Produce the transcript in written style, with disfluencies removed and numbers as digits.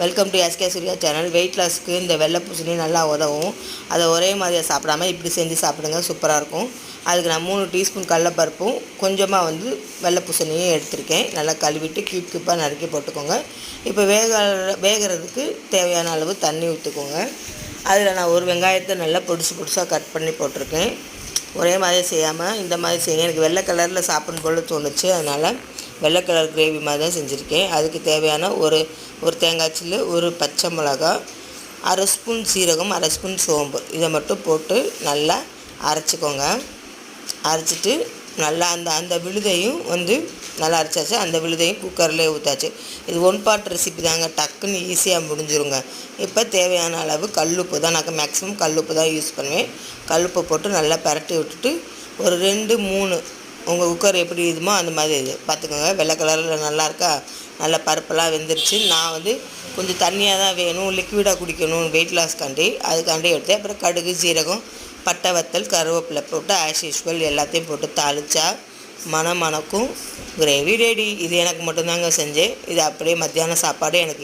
Welcome to SK Surya channel. Weight லாஸ்க்கு இந்த வெள்ளை பூசணி நல்லா உதவும். அதை ஒரே மாதிரியாக சாப்பிடாமல் இப்படி செஞ்சு சாப்பிடுங்க, சூப்பராக இருக்கும். அதுக்கு நான் 3 டீஸ்பூன் கடலைப்பருப்பும் கொஞ்சமாக வெள்ளை பூசணியும் எடுத்திருக்கேன். நல்லா கழுவிட்டு க்யூப்பாக நறுக்கி போட்டுக்கோங்க. இப்போ வேகிறதுக்கு தேவையான அளவு தண்ணி ஊற்றிக்கோங்க. அதில் நான் ஒரு வெங்காயத்தை நல்லா பொடிசாக கட் பண்ணி போட்டிருக்கேன். ஒரே மாதிரி செய்யாமல் இந்த மாதிரி செய்யுங்க. எனக்கு வெள்ளை கலரில் சாப்பிடும் போல தோணுச்சு, அதனால் வெள்ளை கலர் கிரேவி மாதிரி தான் செஞ்சுருக்கேன். அதுக்கு தேவையான ஒரு தேங்காய் சில்லு, ஒரு பச்சை மிளகா, அரை ஸ்பூன் சீரகம், அரை ஸ்பூன் சோம்பு, இதை மட்டும் போட்டு நல்லா அரைச்சிக்கோங்க. அரைச்சிட்டு நல்லா அந்த விழுதையும் நல்லா அரைச்சாச்சு. அந்த விழுதையும் குக்கரில் ஊற்றாச்சு. இது 1 பார்ட் ரெசிபி தாங்க, டக்குன்னு ஈஸியாக முடிஞ்சிருங்க. இப்போ தேவையான அளவு கல்லுப்பு தான், நான் மேக்ஸிமம் கல்லுப்பு தான் யூஸ் பண்ணுவேன். கல்லுப்பு போட்டு நல்லா பரட்டி விட்டுட்டு ஒரு 2-3 உங்கள் குக்கர் எப்படி இதுமோ அந்த மாதிரி இது பார்த்துக்கோங்க. வெள்ளை கலரில் நல்லா இருக்கா, நல்லா பருப்பெல்லாம் வெந்துருச்சு. நான் கொஞ்சம் தண்ணியாக தான் வேணும், லிக்விடாக குடிக்கணும் வெயிட் லாஸ்க்காண்டி, அதுக்காண்டி எடுத்தேன். அப்புறம் கடுகு, சீரகம், பட்டை, வத்தல், கருவேப்பிலை போட்டு ஆஸ் யூஸ்வல் எல்லாத்தையும் போட்டு தாளித்தா மணக்கும் கிரேவி ரெடி. இது எனக்கு மட்டும்தாங்க செஞ்சேன். இது அப்படியே மத்தியான சாப்பாடு எனக்கு